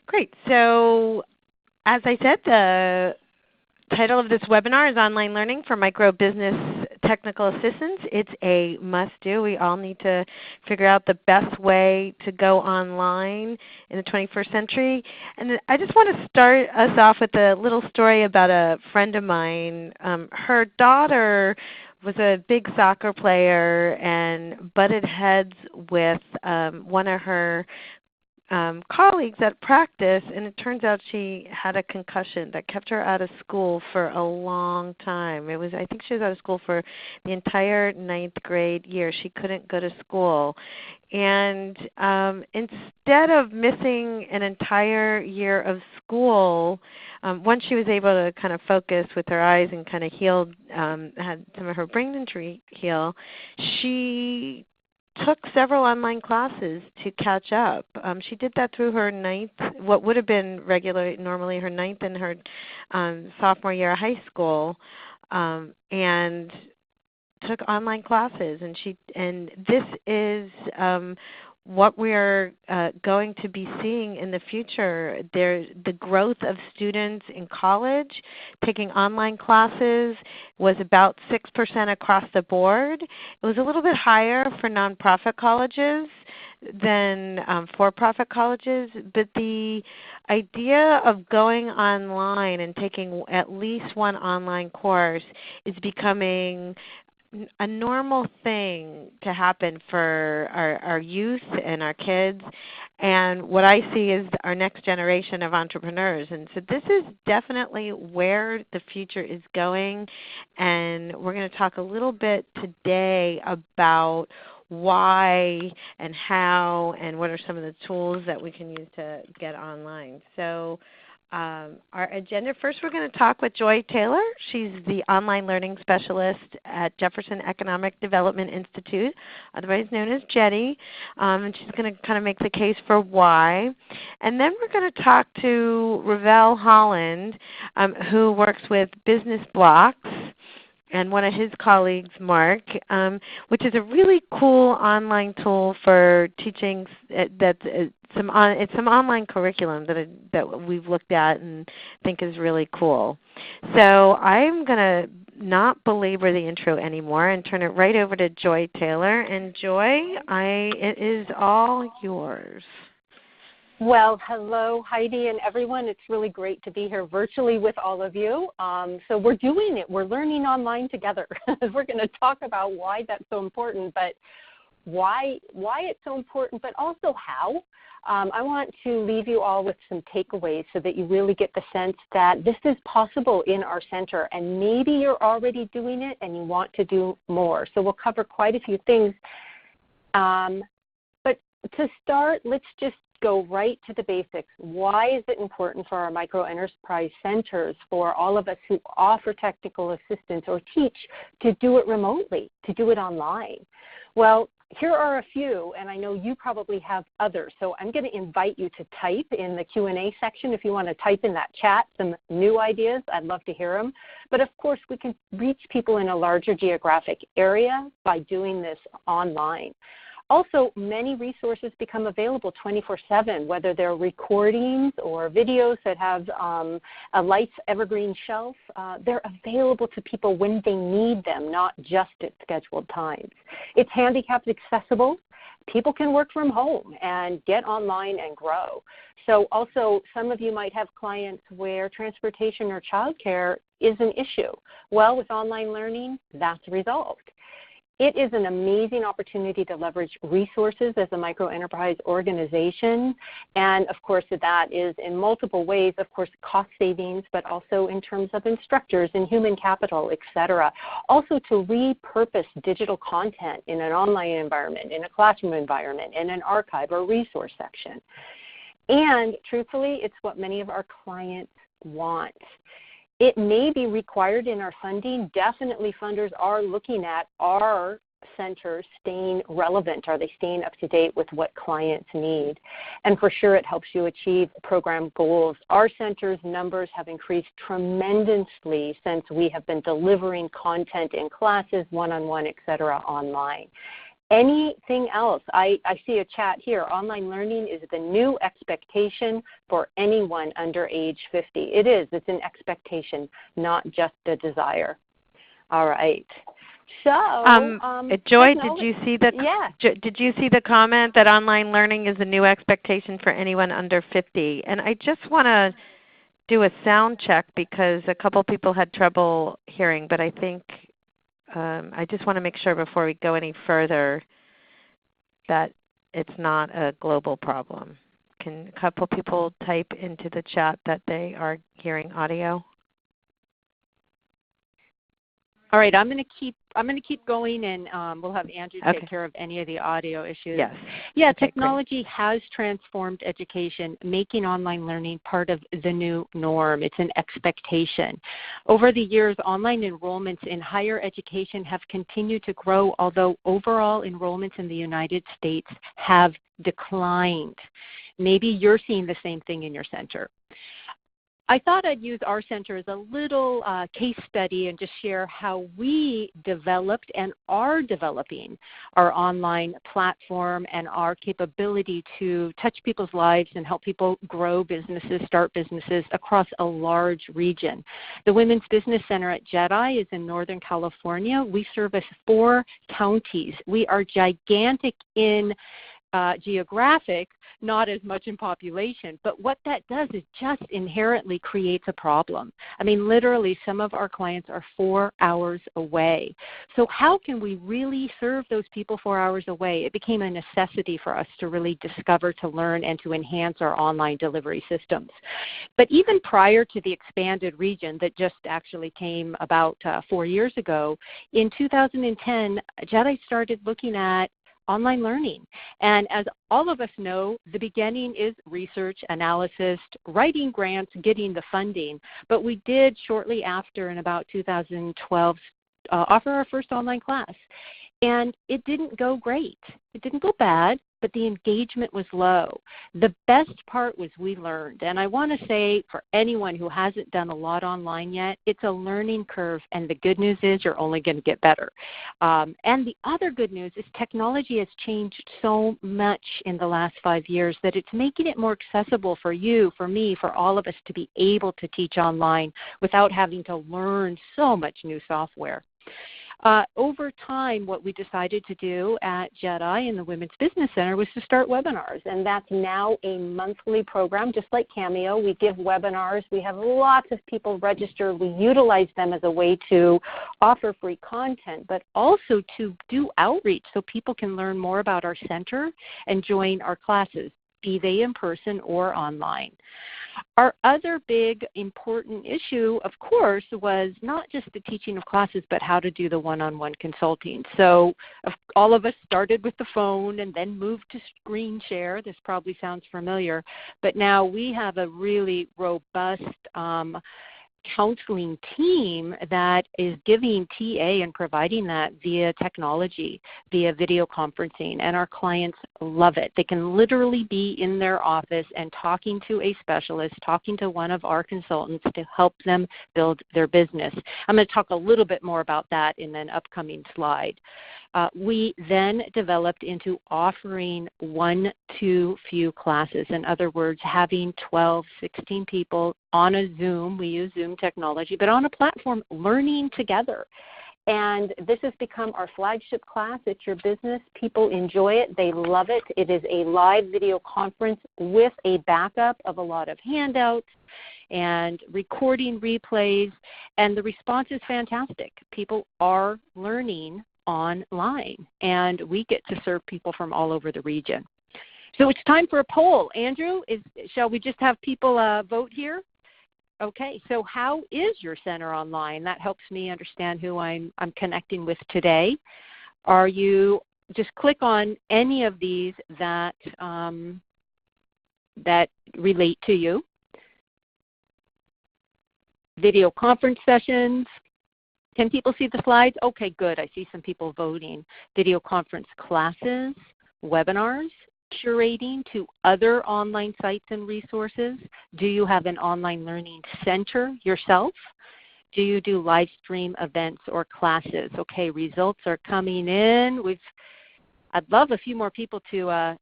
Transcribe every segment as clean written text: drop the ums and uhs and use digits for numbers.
Great. So as I said, the title of this webinar is Online Learning for Micro-Business Technical Assistance. It's a must-do. We all need to figure out the best way to go online in the 21st century. And I just want to start us off with a little story about a friend of mine. Her daughter was a big soccer player and butted heads with one of her colleagues at practice, and it turns out she had a concussion that kept her out of school for a long time. I think she was out of school for the entire ninth grade year. She couldn't go to school. And instead of missing an entire year of school, once she was able to kind of focus with her eyes and kind of healed, had some of her brain injury heal, she took several online classes to catch up. She did that through her what would have been normally her ninth and her sophomore year of high school, and took online classes. And this is what we're going to be seeing in the future. The growth of students in college taking online classes was about 6% across the board. It was a little bit higher for nonprofit colleges than for-profit colleges, but the idea of going online and taking at least one online course is becoming a normal thing to happen for our youth and our kids, and what I see is our next generation of entrepreneurs. And so this is definitely where the future is going, and we're going to talk a little bit today about why and how and what are some of the tools that we can use to get online. So our agenda, first we're going to talk with Joy Taylor. She's the Online Learning Specialist at Jefferson Economic Development Institute, otherwise known as JEDI, and she's going to kind of make the case for why. And then we're going to talk to Ravel Holland, who works with BusinessBlocks, and one of his colleagues, Mark, which is a really cool online tool for teaching. It's some online curriculum that we've looked at and think is really cool. So I'm going to not belabor the intro anymore and turn it right over to Joy Taylor. And Joy, it is all yours. Well, hello, Heidi and everyone. It's really great to be here virtually with all of you. So we're doing it. We're learning online together. We're going to talk about why that's so important, but why it's so important, but also how. I want to leave you all with some takeaways so that you really get the sense that this is possible in our center, and maybe you're already doing it and you want to do more. So we'll cover quite a few things. But to start, let's just go right to the basics. Why is it important for our micro enterprise centers, for all of us who offer technical assistance or teach, to do it remotely, to do it online? Well, here are a few, and I know you probably have others. So I'm going to invite you to type in the Q&A section if you want to type in that chat some new ideas. I'd love to hear them. But of course, we can reach people in a larger geographic area by doing this online. Also, many resources become available 24/7, whether they're recordings or videos that have a life evergreen shelf. They're available to people when they need them, not just at scheduled times. It's handicapped accessible. People can work from home and get online and grow. So also, some of you might have clients where transportation or childcare is an issue. Well, with online learning, that's resolved. It is an amazing opportunity to leverage resources as a micro-enterprise organization. And of course, that is in multiple ways, of course, cost savings, but also in terms of instructors and human capital, et cetera. Also to repurpose digital content in an online environment, in a classroom environment, in an archive or resource section. And truthfully, it's what many of our clients want. It may be required in our funding. Definitely funders are looking at our centers staying relevant. Are they staying up to date with what clients need? And for sure, it helps you achieve program goals. Our center's numbers have increased tremendously since we have been delivering content in classes, one-on-one, et cetera, online. Anything else? I see a chat here. Online learning is the new expectation for anyone under age 50. It is. It's an expectation, not just a desire. All right. So, Joy, did you see the yeah. comment that online learning is a new expectation for anyone under 50? And I just want to do a sound check because a couple people had trouble hearing, but I think I just want to make sure before we go any further that it's not a global problem. Can a couple people type into the chat that they are hearing audio? All right, I'm going to keep going, and we'll have Andrew take care of any of the audio issues. Yes. Yeah, okay, technology has transformed education, making online learning part of the new norm. It's an expectation. Over the years, online enrollments in higher education have continued to grow, although overall enrollments in the United States have declined. Maybe you're seeing the same thing in your center. I thought I'd use our center as a little case study and just share how we developed and are developing our online platform and our capability to touch people's lives and help people grow businesses, start businesses across a large region. The Women's Business Center at Jedi is in Northern California. We service 4 counties. We are gigantic in geographic, not as much in population. But what that does is just inherently creates a problem. I mean, literally, some of our clients are 4 hours away. So how can we really serve those people 4 hours away? It became a necessity for us to really discover, to learn, and to enhance our online delivery systems. But even prior to the expanded region that just actually came about 4 years ago, in 2010, Jedi started looking at online learning. And as all of us know, the beginning is research, analysis, writing grants, getting the funding. But we did shortly after, in about 2012, offer our first online class. And it didn't go great. It didn't go bad, but the engagement was low. The best part was we learned. And I want to say for anyone who hasn't done a lot online yet, it's a learning curve. And the good news is you're only going to get better. And the other good news is technology has changed so much in the last 5 years that it's making it more accessible for you, for me, for all of us to be able to teach online without having to learn so much new software. Over time, what we decided to do at Jedi and the Women's Business Center was to start webinars, and that's now a monthly program, just like Cameo. We give webinars. We have lots of people registered. We utilize them as a way to offer free content, but also to do outreach so people can learn more about our center and join our classes, be they in person or online. Our other big important issue, of course, was not just the teaching of classes, but how to do the one-on-one consulting. So all of us started with the phone and then moved to screen share. This probably sounds familiar, but now we have a really robust counseling team that is giving TA and providing that via technology, via video conferencing, and our clients love it. They can literally be in their office and talking to a specialist, talking to one of our consultants to help them build their business. I'm going to talk a little bit more about that in an upcoming slide. We then developed into offering 1 to few classes. In other words, having 12, 16 people on a Zoom. We use Zoom technology, but on a platform learning together. And this has become our flagship class. It's your business. People enjoy it. They love it. It is a live video conference with a backup of a lot of handouts and recording replays, and the response is fantastic. People are learning online, and we get to serve people from all over the region. So it's time for a poll. Andrew, shall we just have people vote here? Okay, so how is your center online? That helps me understand who I'm connecting with today. Are you, just click on any of these that, that relate to you. Video conference sessions. Can people see the slides? Okay, good. I see some people voting. Video conference classes, webinars, curating to other online sites and resources. Do you have an online learning center yourself? Do you do live stream events or classes? Okay, results are coming in. I'd love a few more people to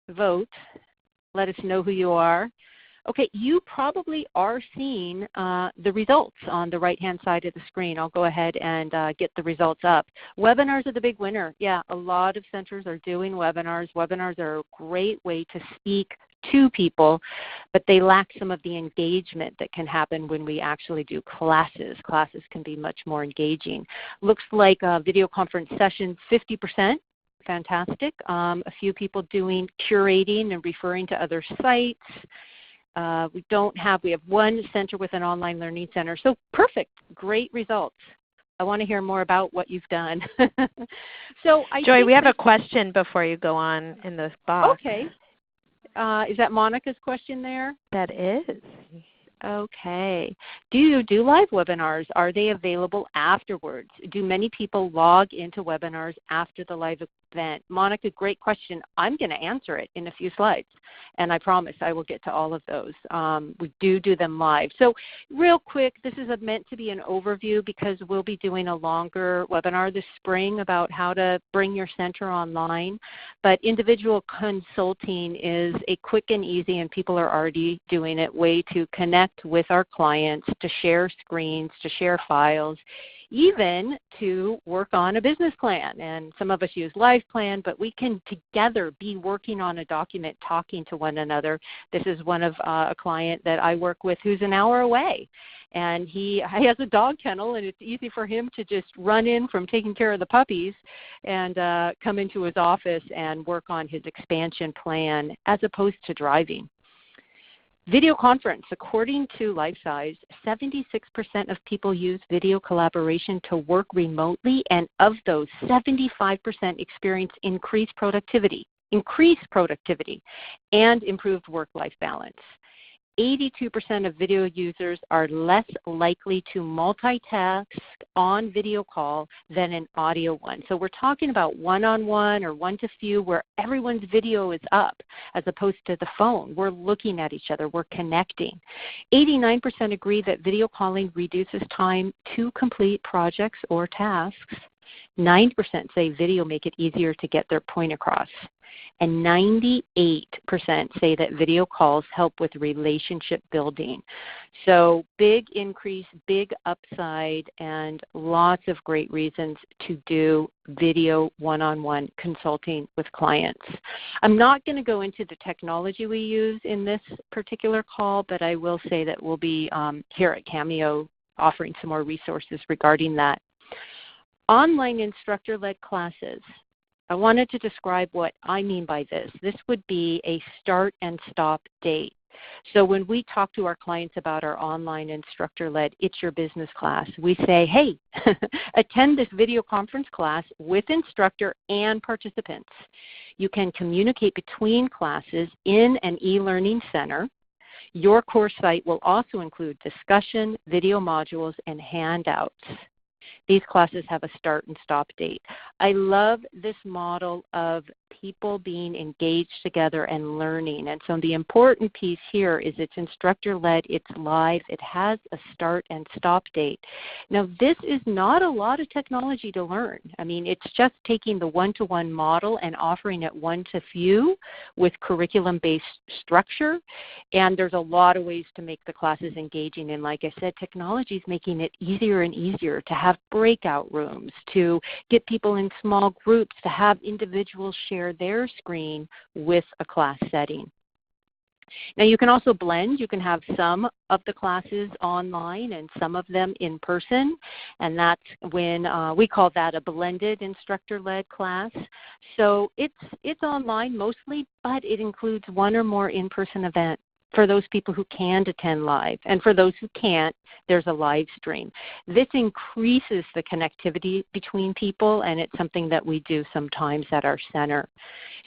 vote. Let us know who you are. Okay, you probably are seeing the results on the right-hand side of the screen. I'll go ahead and get the results up. Webinars are the big winner. Yeah, a lot of centers are doing webinars. Webinars are a great way to speak to people, but they lack some of the engagement that can happen when we actually do classes. Classes can be much more engaging. Looks like a video conference session, 50%. Fantastic. A few people doing curating and referring to other sites. We have one center with an online learning center. So perfect, great results. I want to hear more about what you've done. Joy, we have a question before you go on in the box. Okay. Is that Monica's question there? That is. Okay. Do you do live webinars? Are they available afterwards? Do many people log into webinars after the live event? Monica, great question. I'm going to answer it in a few slides, and I promise I will get to all of those. We do them live. So real quick, this is meant to be an overview because we'll be doing a longer webinar this spring about how to bring your center online. But individual consulting is a quick and easy, and people are already doing it, way to connect with our clients, to share screens, to share files, even to work on a business plan. And some of us use Live Plan, but we can together be working on a document, talking to one another. This is one of a client that I work with who's an hour away. And he has a dog kennel, and it's easy for him to just run in from taking care of the puppies and come into his office and work on his expansion plan as opposed to driving. Video conference. According to LifeSize, 76% of people use video collaboration to work remotely, and of those, 75% experience increased productivity, and improved work-life balance. 82% of video users are less likely to multitask on video call than an audio one. So we're talking about one-on-one or one-to-few where everyone's video is up as opposed to the phone. We're looking at each other. We're connecting. 89% agree that video calling reduces time to complete projects or tasks. 9% say video make it easier to get their point across. And 98% say that video calls help with relationship building. So big increase, big upside, and lots of great reasons to do video one-on-one consulting with clients. I'm not going to go into the technology we use in this particular call, but I will say that we'll be here at Cameo offering some more resources regarding that. Online instructor-led classes. I wanted to describe what I mean by this. This would be a start and stop date. So when we talk to our clients about our online instructor-led It's Your Business class, we say, hey, attend this video conference class with instructor and participants. You can communicate between classes in an e-learning center. Your course site will also include discussion, video modules, and handouts. These classes have a start and stop date. I love this model of people being engaged together and learning. And so the important piece here is it's instructor-led, it's live, it has a start and stop date. Now this is not a lot of technology to learn. I mean, it's just taking the one-to-one model and offering it one-to-few with curriculum-based structure. And there's a lot of ways to make the classes engaging. And like I said, technology is making it easier and easier to have breakout rooms, to get people in small groups, to have individuals share their screen with a class setting. Now you can also blend. You can have some of the classes online and some of them in person, and that's when we call that a blended instructor-led class. So it's online mostly, but it includes one or more in-person events for those people who can attend live. And for those who can't, there's a live stream. This increases the connectivity between people, and it's something that we do sometimes at our center.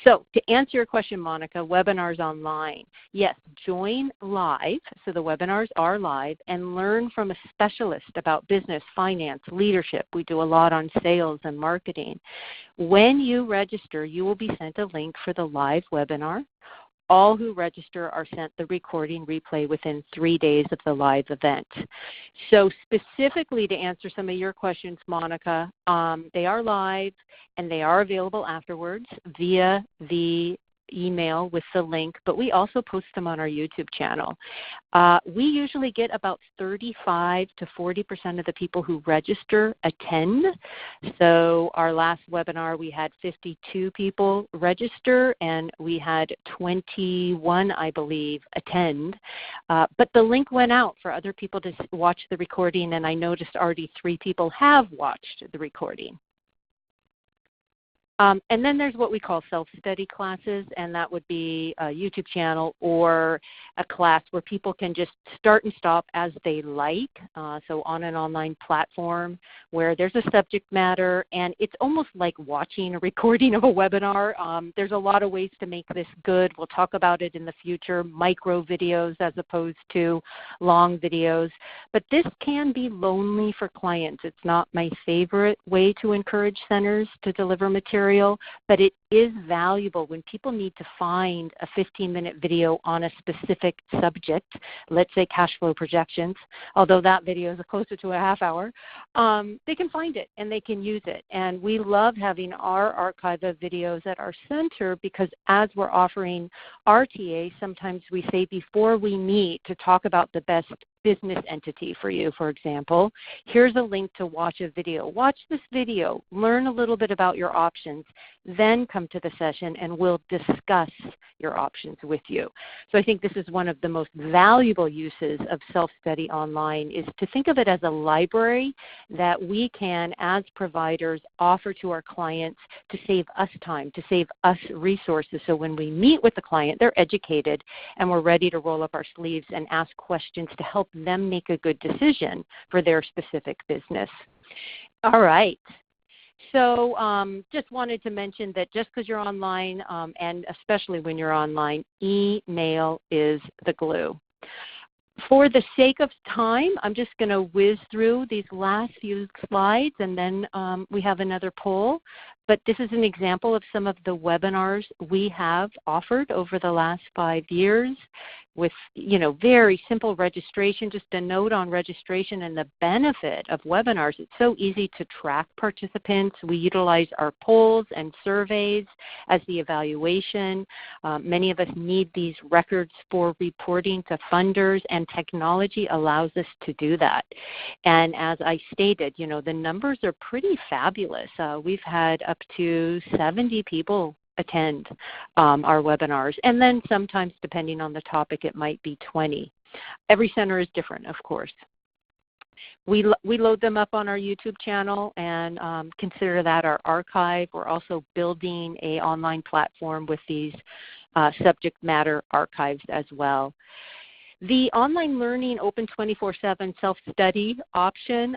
So to answer your question, Monica, webinars online. Yes, join live, so the webinars are live, and learn from a specialist about business, finance, leadership. We do a lot on sales and marketing. When you register, you will be sent a link for the live webinar. all who register are sent the recording replay within 3 days of the live event. So specifically to answer some of your questions, Monica, they are live and they are available afterwards via the email with the link, but we also post them on our YouTube channel. We usually get about 35 to 40% of the people who register attend. So our last webinar we had 52 people register and we had 21, I believe, attend. But the link went out for other people to watch the recording, and I noticed already 3 people have watched the recording. And then there's what we call self-study classes, and that would be a YouTube channel or a class where people can just start and stop as they like, so on an online platform where there's a subject matter, and it's almost like watching a recording of a webinar. There's a lot of ways to make this good. We'll talk about it in the future, micro videos as opposed to long videos. But this can be lonely for clients. It's not my favorite way to encourage centers to deliver material, but it is valuable when people need to find a 15-minute video on a specific subject, let's say cash flow projections, although that video is closer to a half hour. They can find it and they can use it. And we love having our archive of videos at our center because as we're offering RTA, sometimes we say before we meet to talk about the best business entity for you, for example, here's a link to watch a video. Watch this video, learn a little bit about your options, then come to the session and we'll discuss your options with you. So I think this is one of the most valuable uses of self-study online is to think of it as a library that we can, as providers, offer to our clients to save us time, to save us resources. So when we meet with the client, they're educated and we're ready to roll up our sleeves and ask questions to help them make a good decision for their specific business. All right. So just wanted to mention that just because you're online, and especially when you're online, email is the glue. For the sake of time, I'm just going to whiz through these last few slides, and then we have another poll. But this is an example of some of the webinars we have offered over the last 5 years with, very simple registration. Just a note on registration and the benefit of webinars. It's so easy to track participants. We utilize our polls and surveys as the evaluation. Many of us need these records for reporting to funders, and technology allows us to do that. And as I stated, the numbers are pretty fabulous. We've had up to 70 people attend our webinars, and then sometimes depending on the topic it might be 20. Every center is different, of course. We load them up on our YouTube channel and consider that our archive. We're also building an online platform with these subject matter archives as well. The online learning open 24/7 self-study option,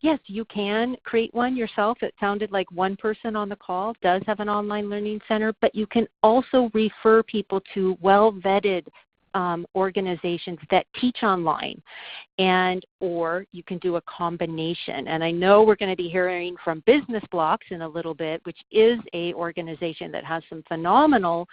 yes, you can create one yourself. It sounded like one person on the call does have an online learning center, but you can also refer people to well-vetted organizations that teach online, or you can do a combination. And I know we're going to be hearing from BusinessBlocks in a little bit, which is an organization that has some phenomenal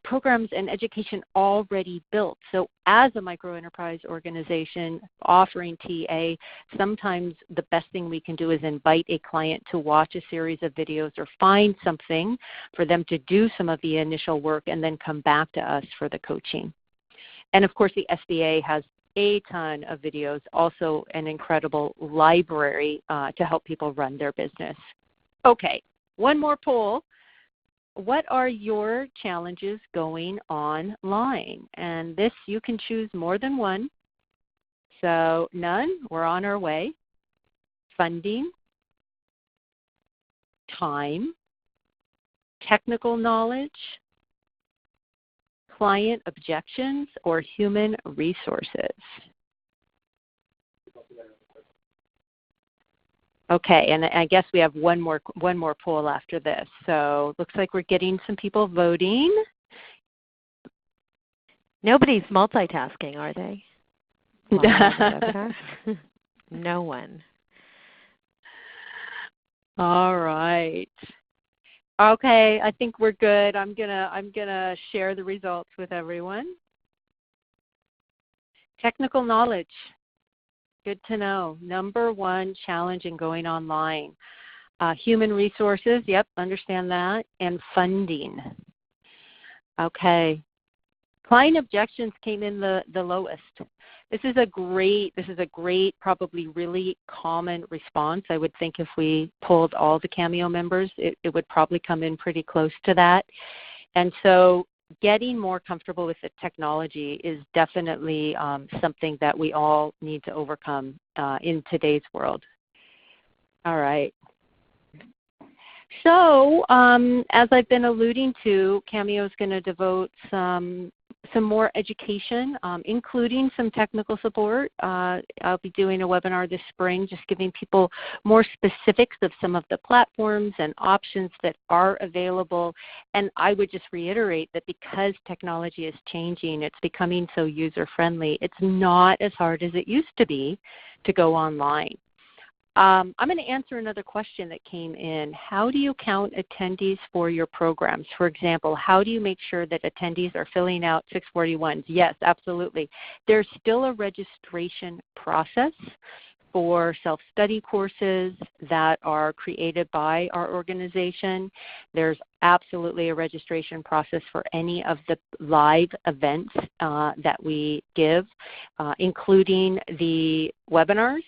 programs and education already built. So as a microenterprise organization offering TA, sometimes the best thing we can do is invite a client to watch a series of videos or find something for them to do some of the initial work and then come back to us for the coaching. And of course, the SBA has a ton of videos, also an incredible library to help people run their business. Okay, one more poll. What are your challenges going online? And this, you can choose more than one. So none, we're on our way. Funding, time, technical knowledge, client objections, or human resources. Okay, and I guess we have one more poll after this. So looks like we're getting some people voting. Nobody's multitasking, are they? No one. All right. Okay, I think we're good. I'm gonna share the results with everyone. Technical knowledge, good to know. Number one challenge in going online. Human resources, yep, understand that, and funding. Okay. Client objections came in the lowest. This is a great, probably really common response. I would think if we pulled all the Cameo members, it would probably come in pretty close to that. And so getting more comfortable with the technology is definitely something that we all need to overcome in today's world. All right. So as I've been alluding to, Cameo is going to devote some more education, including some technical support. I'll be doing a webinar this spring just giving people more specifics of some of the platforms and options that are available. And I would just reiterate that because technology is changing, it's becoming so user-friendly, it's not as hard as it used to be to go online. I'm going to answer another question that came in. How do you count attendees for your programs? For example, how do you make sure that attendees are filling out 641s? Yes, absolutely. There's still a registration process for self-study courses that are created by our organization. There's absolutely a registration process for any of the live events that we give, including the webinars.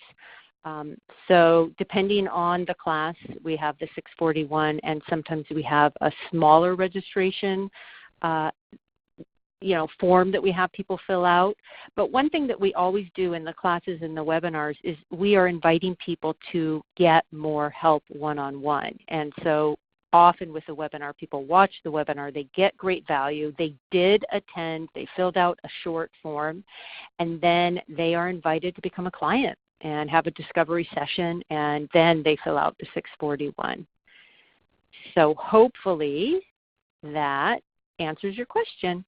So depending on the class, we have the 641, and sometimes we have a smaller registration form that we have people fill out. But one thing that we always do in the classes and the webinars is we are inviting people to get more help one-on-one. And so often with the webinar, people watch the webinar, they get great value, they did attend, they filled out a short form, and then they are invited to become a client and have a discovery session, and then they fill out the 641. So hopefully that answers your question.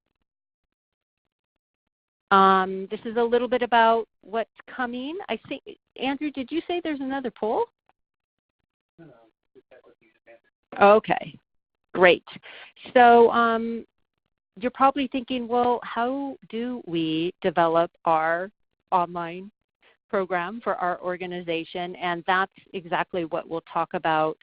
This is a little bit about what's coming. I think, Andrew, did you say there's another poll? Okay, great. So you're probably thinking, well, how do we develop our online program for our organization? And that's exactly what we'll talk about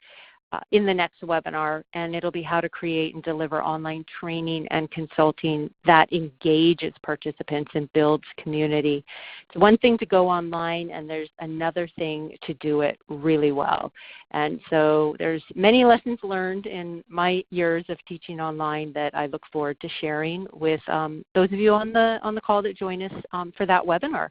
in the next webinar, and it'll be how to create and deliver online training and consulting that engages participants and builds community. It's one thing to go online, and there's another thing to do it really well. And so there's many lessons learned in my years of teaching online that I look forward to sharing with those of you on the call that join us for that webinar.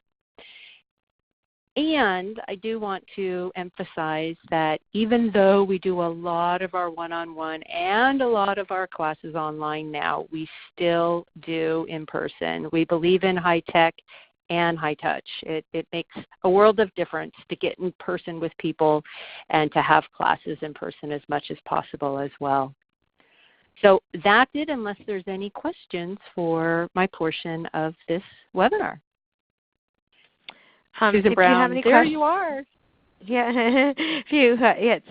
And I do want to emphasize that even though we do a lot of our one-on-one and a lot of our classes online now, we still do in person. We believe in high tech and high touch. It makes a world of difference to get in person with people and to have classes in person as much as possible as well. So that's it, unless there's any questions for my portion of this webinar. Susan Brown, there questions, you are. Yeah,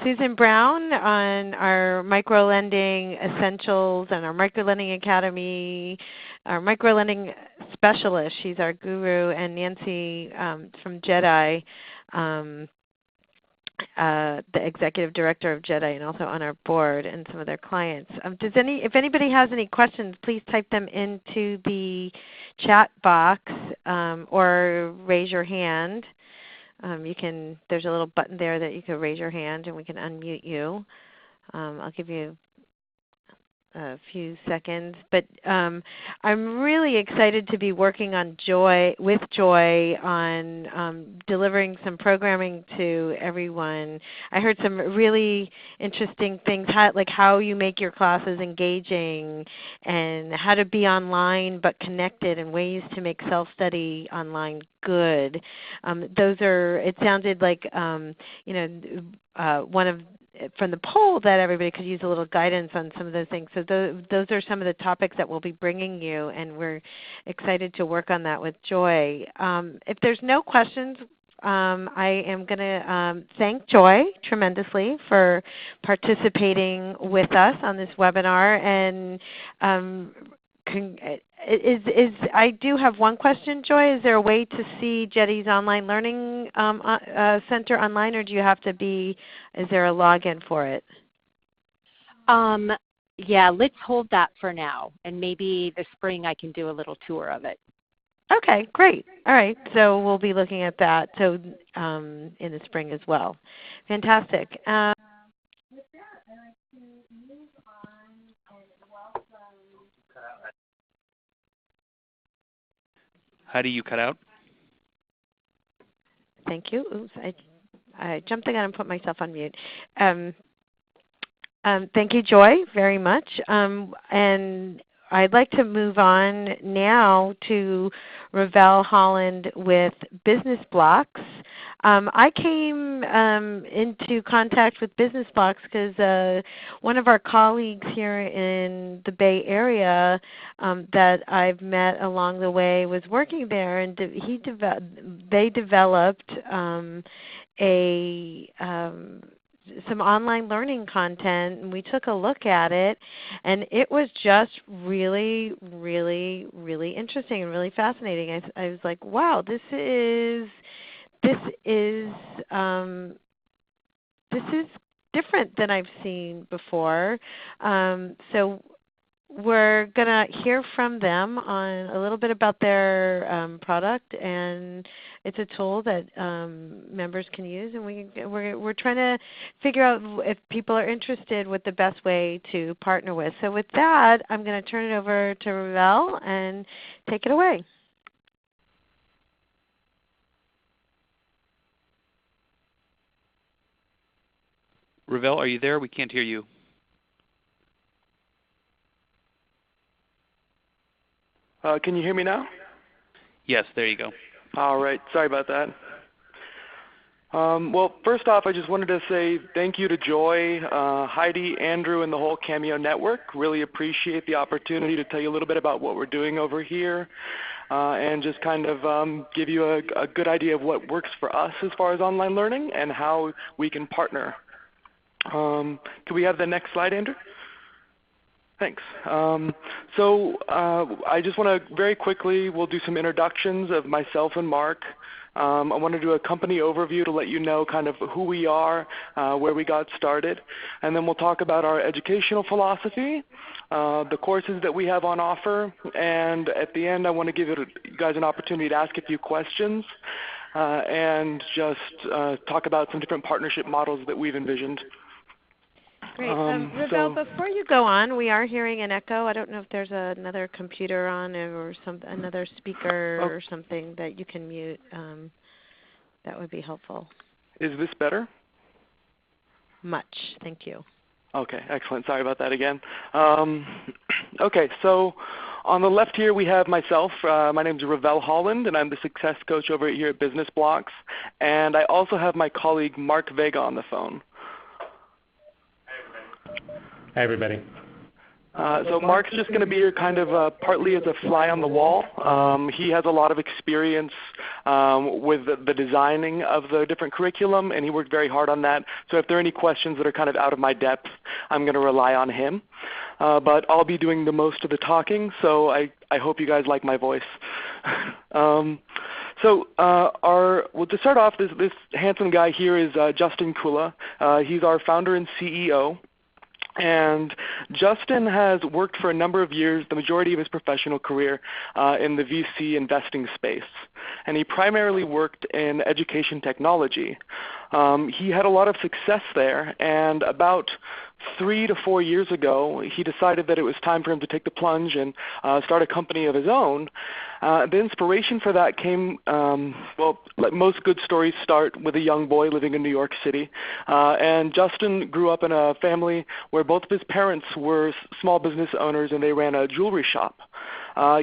Susan Brown on our microlending essentials and our microlending academy, our microlending specialist. She's our guru, and Nancy from Jedi, the executive director of Jedi, and also on our board and some of their clients. If anybody has any questions, please type them into the chat box or raise your hand. There's a little button there that you can raise your hand and we can unmute you. I'll give you a few seconds, but I'm really excited to be working with Joy on delivering some programming to everyone. I heard some really interesting things, like how you make your classes engaging and how to be online but connected and ways to make self-study online good. It sounded like one of from the poll that everybody could use a little guidance on some of those things. So those are some of the topics that we'll be bringing you, and we're excited to work on that with Joy. If there's no questions, I am going to thank Joy tremendously for participating with us on this webinar. And I do have one question, Joy. Is there a way to see Jetty's Online Learning Center online, or do you have to be? Is there a login for it? Yeah, let's hold that for now, and maybe this spring I can do a little tour of it. Okay, great. All right, so we'll be looking at that in the spring as well. Fantastic. With that, I'd like to move on and welcome. How do you cut out? Thank you. Oops, I jumped the gun and put myself on mute. Thank you, Joy, very much. And I'd like to move on now to Ravel Holland with BusinessBlocks. I came into contact with BusinessBlocks because one of our colleagues here in the Bay Area that I've met along the way was working there, and they developed some online learning content, and we took a look at it, and it was just really, really, really interesting and really fascinating. I was like, wow, this is different than I've seen before. So we're going to hear from them on a little bit about their product, and it's a tool that members can use, and we're trying to figure out if people are interested what the best way to partner with. So with that, I'm going to turn it over to Ravel and take it away. Ravel, are you there? We can't hear you. Can you hear me now? Yes, there you go. All right. Sorry about that. Well, first off, I just wanted to say thank you to Joy, Heidi, Andrew, and the whole Cameo network. Really appreciate the opportunity to tell you a little bit about what we're doing over here and just kind of give you a good idea of what works for us as far as online learning and how we can partner. Can we have the next slide, Andrew? Thanks. I just want to very quickly, we'll do some introductions of myself and Mark. I want to do a company overview to let you know kind of who we are, where we got started. And then we'll talk about our educational philosophy, the courses that we have on offer. And at the end, I want to give you guys an opportunity to ask a few questions and just talk about some different partnership models that we've envisioned. Great. Ravel, before you go on, we are hearing an echo. I don't know if there's another computer on or another speaker or something that you can mute. That would be helpful. Is this better? Much. Thank you. Okay, excellent. Sorry about that again. Okay, so on the left here we have myself. My name is Ravel Holland, and I'm the success coach over here at BusinessBlocks. And I also have my colleague Mark Vega on the phone. Hi, everybody. So Mark's just going to be here kind of partly as a fly on the wall. He has a lot of experience with the designing of the different curriculum, and he worked very hard on that. So if there are any questions that are kind of out of my depth, I'm going to rely on him. But I'll be doing the most of the talking, so I hope you guys like my voice. Well, to start off, this handsome guy here is Justin Kula. He's our founder and CEO. And Justin has worked for a number of years, the majority of his professional career, in the VC investing space. And he primarily worked in education technology. He had a lot of success there, and about 3 to 4 years ago, he decided that it was time for him to take the plunge and start a company of his own. The inspiration for that came, well, like most good stories start with a young boy living in New York City. And Justin grew up in a family where both of his parents were small business owners, and they ran a jewelry shop.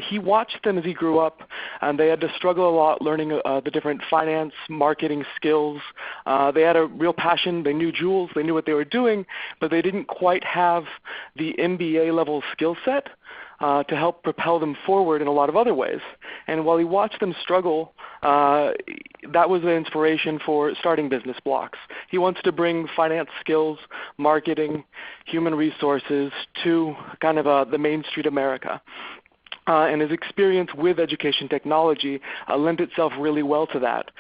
He watched them as he grew up, and they had to struggle a lot learning the different finance, marketing skills. They had a real passion. They knew jewels. They knew what they were doing, but they didn't quite have the MBA level skill set to help propel them forward in a lot of other ways. And while he watched them struggle, that was the inspiration for starting BusinessBlocks. He wants to bring finance skills, marketing, human resources to kind of the Main Street America. And his experience with education technology lent itself really well to that.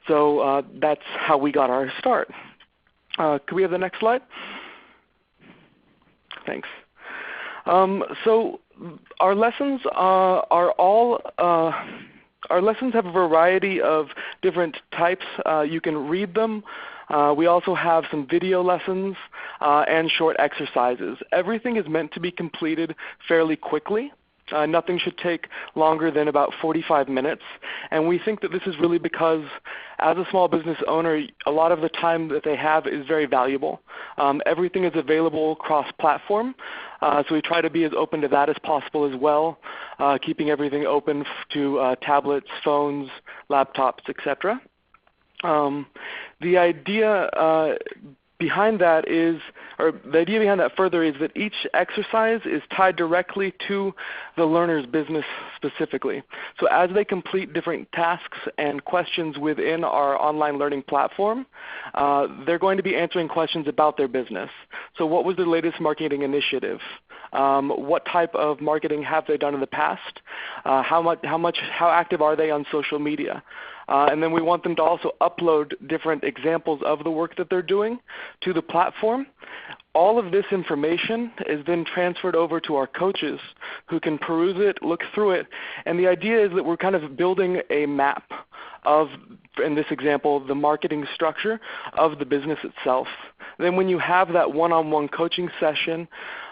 So that's how we got our start. Could we have the next slide? Thanks. So our lessons our lessons have a variety of different types. You can read them. We also have some video lessons and short exercises. Everything is meant to be completed fairly quickly. Nothing should take longer than about 45 minutes. And we think that this is really because as a small business owner, a lot of the time that they have is very valuable. Everything is available cross-platform. So we try to be as open to that as possible as well, keeping everything open to tablets, phones, laptops, etc. The idea behind that further is that each exercise is tied directly to the learner's business specifically. So as they complete different tasks and questions within our online learning platform, they're going to be answering questions about their business. So what was their latest marketing initiative? What type of marketing have they done in the past? How active are they on social media? And then we want them to also upload different examples of the work that they're doing to the platform. All of this information is then transferred over to our coaches who can peruse it, look through it. And the idea is that we're kind of building a map of, in this example, the marketing structure of the business itself. Then when you have that one-on-one coaching session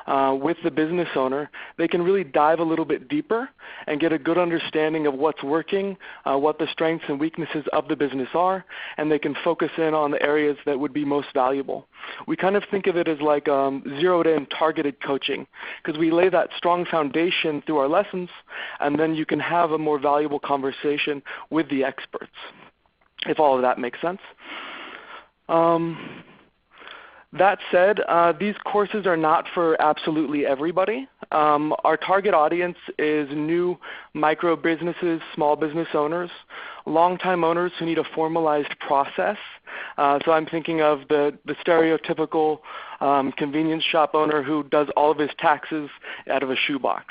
with the business owner, they can really dive a little bit deeper and get a good understanding of what's working, what the strengths and weaknesses of the business are, and they can focus in on the areas that would be most valuable. We kind of think of it as like zeroed-in targeted coaching, because we lay that strong foundation through our lessons, and then you can have a more valuable conversation with the experts, if all of that makes sense. That said, these courses are not for absolutely everybody. Our target audience is new micro businesses, small business owners, long-time owners who need a formalized process. So I'm thinking of the stereotypical convenience shop owner who does all of his taxes out of a shoebox.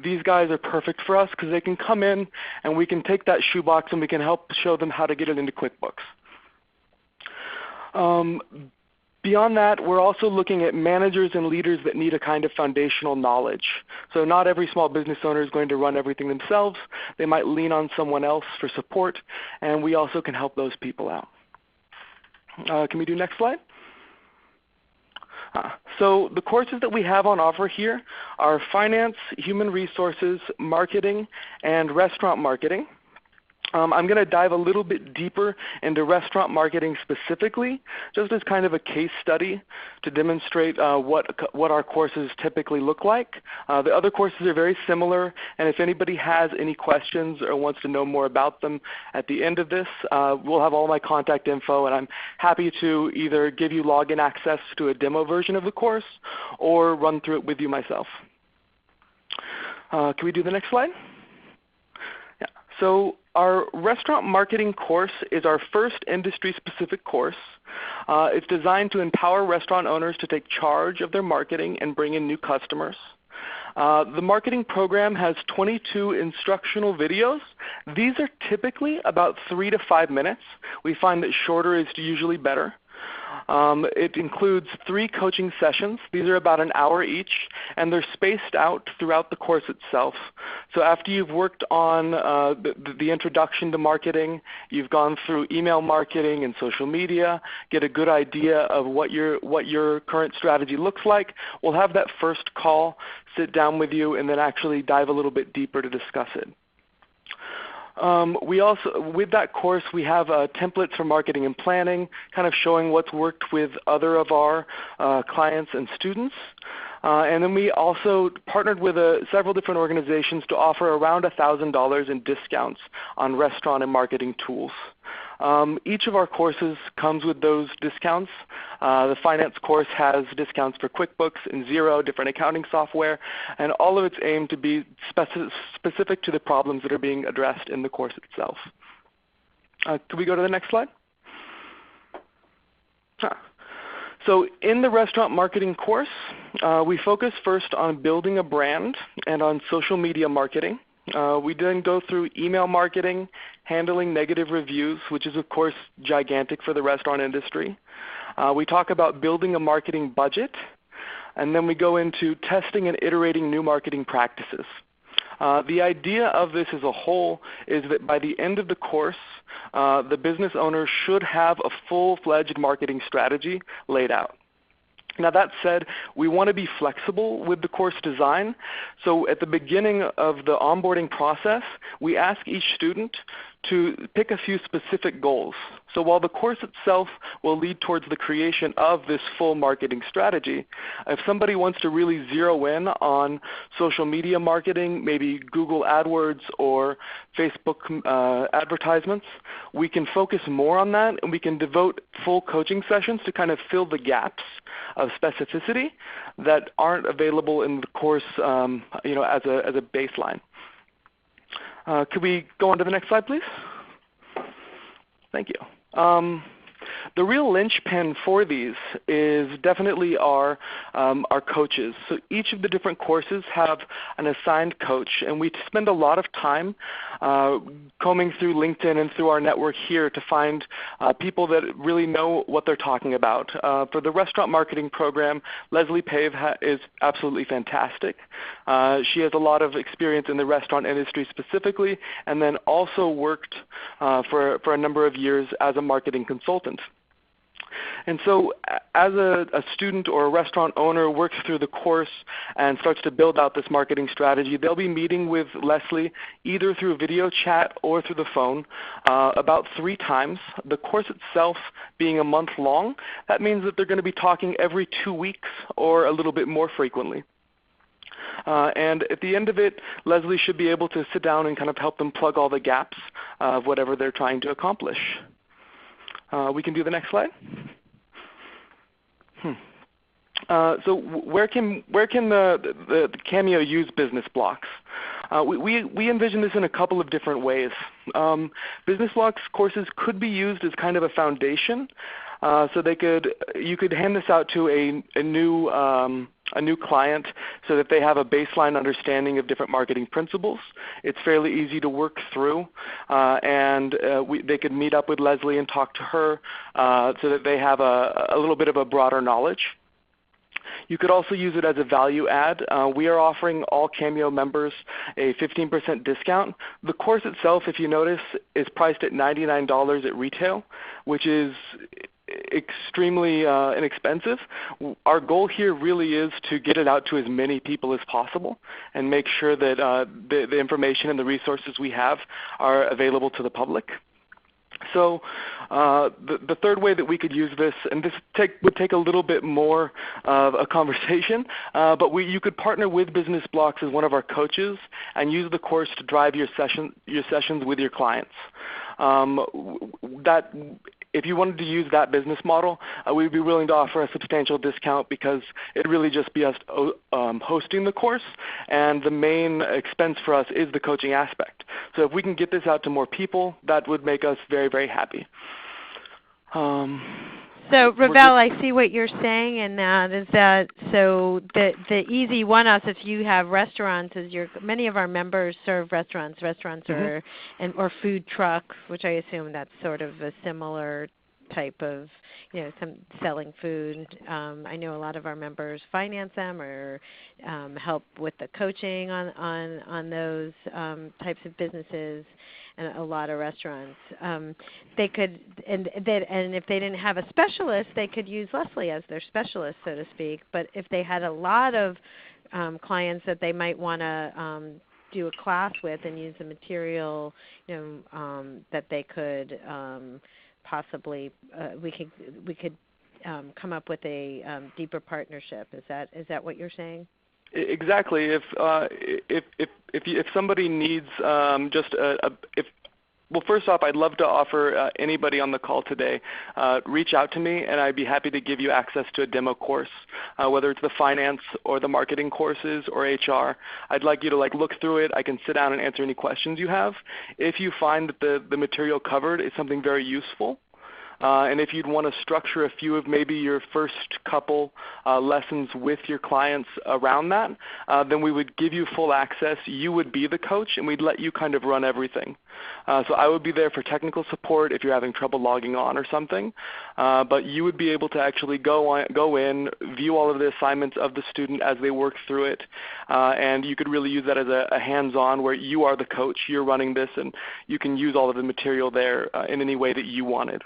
These guys are perfect for us because they can come in and we can take that shoebox and we can help show them how to get it into QuickBooks. Beyond that, we're also looking at managers and leaders that need a kind of foundational knowledge. So not every small business owner is going to run everything themselves. They might lean on someone else for support, and we also can help those people out. Can we do next slide? So the courses that we have on offer here are finance, human resources, marketing, and restaurant marketing. I'm going to dive a little bit deeper into restaurant marketing specifically, just as kind of a case study to demonstrate what our courses typically look like. The other courses are very similar, and if anybody has any questions or wants to know more about them at the end of this, we'll have all my contact info, and I'm happy to either give you login access to a demo version of the course or run through it with you myself. Can we do the next slide? Yeah. So our restaurant marketing course is our first industry-specific course. It's designed to empower restaurant owners to take charge of their marketing and bring in new customers. The marketing program has 22 instructional videos. These are typically about 3 to 5 minutes. We find that shorter is usually better. It includes 3 coaching sessions. These are about an hour each, and they're spaced out throughout the course itself. So after you've worked on the introduction to marketing, you've gone through email marketing and social media, get a good idea of what your current strategy looks like, we'll have that first call, sit down with you, and then actually dive a little bit deeper to discuss it. We also, with that course, we have templates for marketing and planning, kind of showing what's worked with other of our clients and students. And then we also partnered with several different organizations to offer around $1,000 in discounts on restaurant and marketing tools. Each of our courses comes with those discounts. The finance course has discounts for QuickBooks and Xero, different accounting software, and all of it's aimed to be specific to the problems that are being addressed in the course itself. Could we go to the next slide? So in the restaurant marketing course, we focus first on building a brand and on social media marketing. We then go through email marketing, handling negative reviews, which is of course gigantic for the restaurant industry. We talk about building a marketing budget, and then we go into testing and iterating new marketing practices. The idea of this as a whole is that by the end of the course, the business owner should have a full-fledged marketing strategy laid out. Now that said, we want to be flexible with the course design. So at the beginning of the onboarding process, we ask each student to pick a few specific goals. So while the course itself will lead towards the creation of this full marketing strategy, if somebody wants to really zero in on social media marketing, maybe Google AdWords or Facebook advertisements, we can focus more on that, and we can devote full coaching sessions to kind of fill the gaps of specificity that aren't available in the course as a baseline. Could we go on to the next slide, please? Thank you. The real linchpin for these is definitely our coaches. So each of the different courses have an assigned coach, and we spend a lot of time combing through LinkedIn and through our network here to find people that really know what they're talking about. For the restaurant marketing program, Leslie Pave is absolutely fantastic. She has a lot of experience in the restaurant industry specifically, and then also worked for a number of years as a marketing consultant. And so as a student or a restaurant owner works through the course and starts to build out this marketing strategy, they'll be meeting with Leslie either through video chat or through the phone about 3 times. The course itself being a month long, that means that they're going to be talking every 2 weeks or a little bit more frequently. And at the end of it, Leslie should be able to sit down and kind of help them plug all the gaps of whatever they're trying to accomplish. We can do the next slide. So where can the Cameo use BusinessBlocks? We envision this in a couple of different ways. BusinessBlocks courses could be used as kind of a foundation. So you could hand this out to a new client so that they have a baseline understanding of different marketing principles. It's fairly easy to work through, and they could meet up with Leslie and talk to her so that they have a little bit of a broader knowledge. You could also use it as a value add. We are offering all Cameo members a 15% discount. The course itself, if you notice, is priced at $99 at retail, which is extremely inexpensive. Our goal here really is to get it out to as many people as possible and make sure that the information and the resources we have are available to the public. So the third way that we could use this, and this would take a little bit more of a conversation, but you could partner with BusinessBlocks as one of our coaches and use the course to drive your sessions with your clients. If you wanted to use that business model, we'd be willing to offer a substantial discount because it'd really just be us hosting the course, and the main expense for us is the coaching aspect. So if we can get this out to more people, that would make us very, very happy. So Ravel, I see what you're saying, and that is that so the easy one-us if you have restaurants is many of our members serve restaurants. Restaurants or food trucks, which I assume that's sort of a similar type of some selling food. I know a lot of our members finance them or help with the coaching on those types of businesses. And a lot of restaurants, they could, and if they didn't have a specialist, they could use Leslie as their specialist, so to speak. But if they had a lot of clients that they might want to do a class with and use the material, that they could possibly, we could come up with a deeper partnership. Is that what you're saying? Exactly. If somebody needs just Well, first off, I'd love to offer anybody on the call today, reach out to me, and I'd be happy to give you access to a demo course, whether it's the finance or the marketing courses or HR. I'd like you to look through it. I can sit down and answer any questions you have. If you find that the material covered is something very useful, and if you'd want to structure a few of maybe your first couple lessons with your clients around that, then we would give you full access. You would be the coach, and we'd let you kind of run everything. So I would be there for technical support if you're having trouble logging on or something, but you would be able to actually go in, view all of the assignments of the student as they work through it, and you could really use that as a hands-on where you are the coach, you're running this, and you can use all of the material there in any way that you wanted.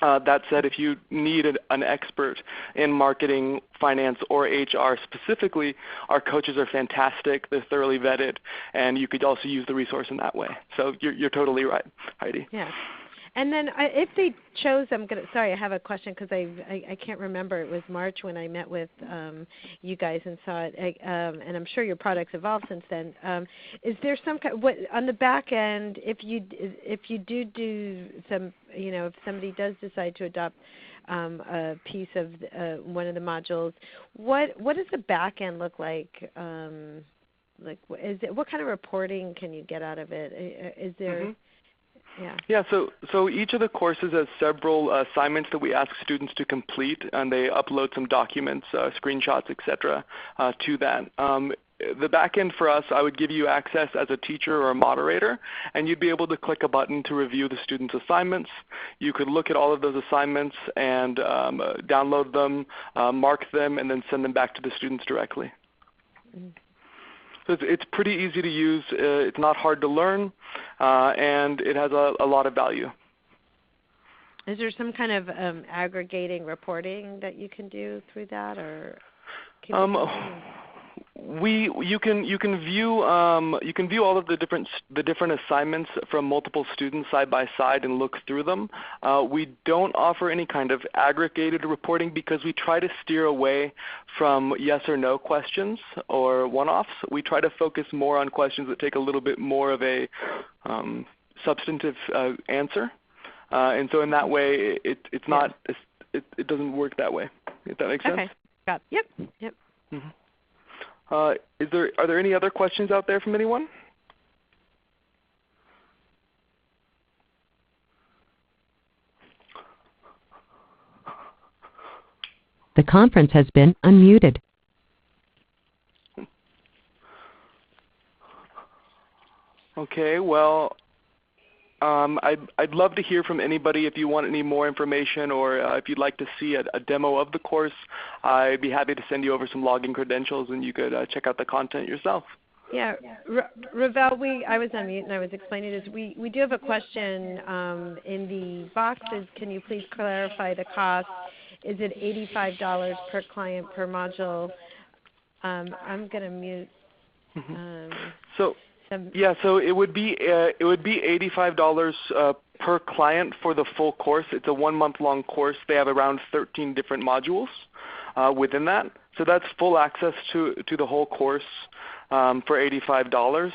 That said, if you need an expert in marketing, finance, or HR specifically, our coaches are fantastic. They're thoroughly vetted, and you could also use the resource in that way. So you're totally right, Heidi. Yeah. And then if they chose, sorry, I have a question because I can't remember. It was March when I met with you guys and saw it, and I'm sure your product's evolved since then. Is there some on the back end, if you do some, if somebody does decide to adopt a piece of one of the modules, what does the back end look like? What kind of reporting can you get out of it? Is there? Mm-hmm. Yeah, so each of the courses has several assignments that we ask students to complete, and they upload some documents, screenshots, etc. To that. The back end for us, I would give you access as a teacher or a moderator, and you'd be able to click a button to review the students' assignments. You could look at all of those assignments and download them, mark them, and then send them back to the students directly. Mm-hmm. So it's pretty easy to use. It's not hard to learn, and it has a lot of value. Is there some kind of aggregating reporting that you can do through that, or? You can view all of the different assignments from multiple students side by side and look through them. We don't offer any kind of aggregated reporting because we try to steer away from yes or no questions or one-offs. We try to focus more on questions that take a little bit more of a substantive answer, and so in that way it's not it doesn't work that way. If that makes sense. Okay. Got it. Yep. Mm-hmm. Are there any other questions out there from anyone? The conference has been unmuted. Okay, well, I'd love to hear from anybody if you want any more information or if you'd like to see a demo of the course. I'd be happy to send you over some login credentials and you could check out the content yourself. Yeah, Ravel, I was on mute and I was explaining this. We do have a question in the boxes. Can you please clarify the cost? Is it $85 per client per module? I'm going to mute. So it would be $85 per client for the full course. It's a 1-month-long course. They have around 13 different modules within that. So that's full access to the whole course for $85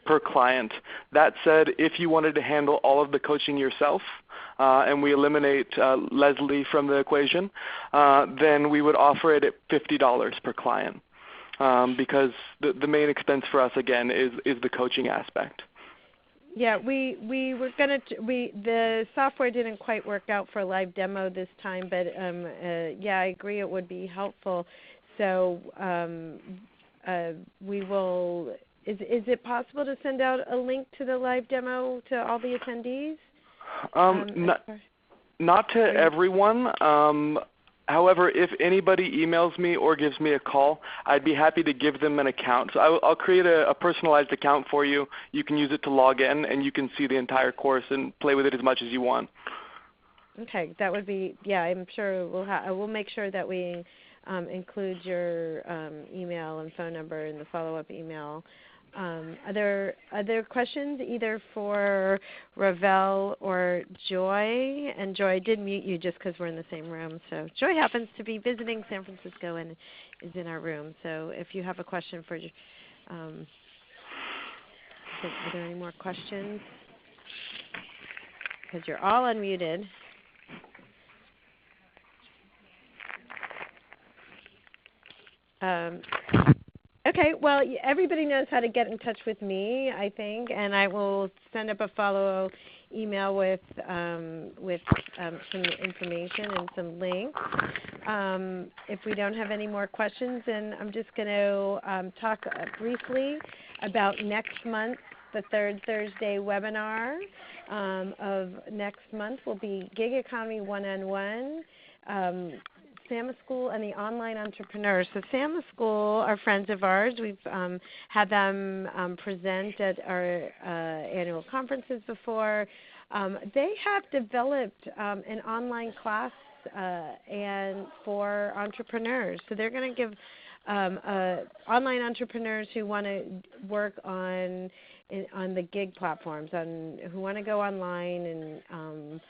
per client. That said, if you wanted to handle all of the coaching yourself, and we eliminate Leslie from the equation, then we would offer it at $50 per client. Because the main expense for us again is the coaching aspect. Yeah, we were gonna the software didn't quite work out for a live demo this time, but yeah, I agree it would be helpful. So we will. Is it possible to send out a link to the live demo to all the attendees? Not to everyone. However, if anybody emails me or gives me a call, I'd be happy to give them an account. So I'll create a personalized account for you. You can use it to log in, and you can see the entire course and play with it as much as you want. Okay, that would be, yeah, I'm sure we'll make sure that we include your email and phone number in the follow-up email. Are there questions either for Ravel or Joy? And Joy, I did mute you just because we're in the same room. So Joy happens to be visiting San Francisco and is in our room. So if you have a question for, are there any more questions? because you're all unmuted. Okay, well, everybody knows how to get in touch with me, I think, and I will send up a follow email with some information and some links. If we don't have any more questions, then I'm just going to talk briefly about next month. The third Thursday webinar of next month will be Gig Economy One-on-One. SAMA School and the online entrepreneurs. So SAMA School are friends of ours. We've had them present at our annual conferences before. They have developed an online class and for entrepreneurs. So they're going to give online entrepreneurs who want to work on the gig platforms, who want to go online and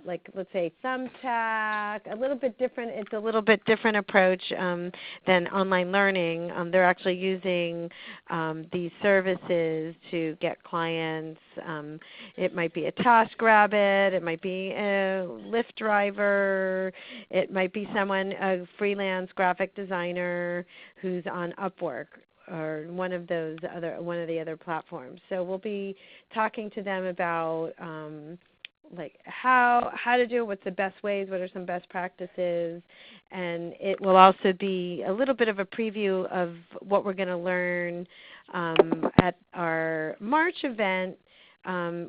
like let's say Thumbtack, a little bit different. It's a little bit different approach than online learning. They're actually using these services to get clients. It might be a TaskRabbit, it might be a Lyft driver, it might be a freelance graphic designer who's on Upwork or one of the other platforms. So we'll be talking to them about like how to do it, what's the best ways, what are some best practices, and it will also be a little bit of a preview of what we're going to learn at our March event,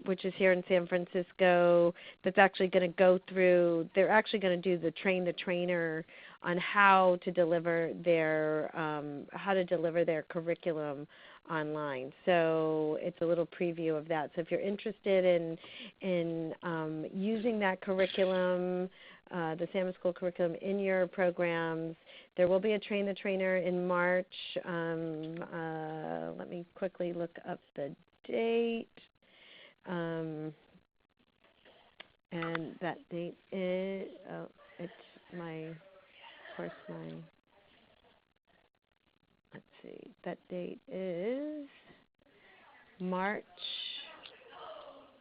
which is here in San Francisco. That's actually going to go through. They're actually going to do the train the trainer on how to deliver their curriculum online. So it's a little preview of that. So if you're interested in using that curriculum, the SAMA School curriculum in your programs, there will be a Train the Trainer in March. Let me quickly look up the date. And that date is, let's see, that date is March.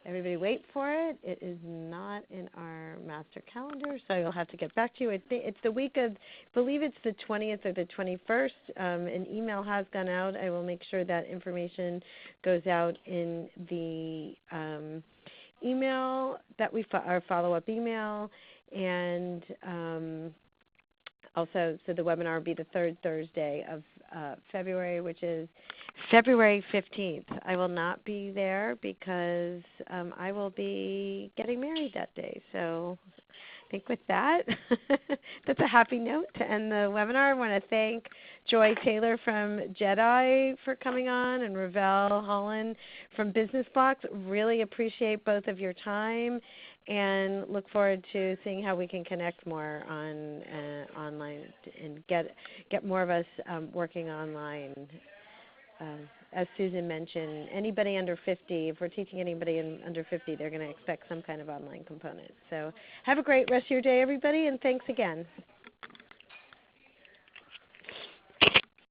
Everybody wait for it. It is not in our master calendar, so you'll have to get back to you. It's the week of, I believe it's the 20th or the 21st. An email has gone out. I will make sure that information goes out in the email that our follow-up email. And also, so the webinar will be the third Thursday of February, which is February 15th. I will not be there because I will be getting married that day. So I think with that, that's a happy note to end the webinar. I want to thank Joy Taylor from Jedi for coming on and Ravel Holland from BusinessBlocks. Really appreciate both of your time and look forward to seeing how we can connect more on online and get more of us working online. As Susan mentioned, anybody under 50, if we're teaching anybody under 50, they're going to expect some kind of online component. So have a great rest of your day, everybody, and thanks again.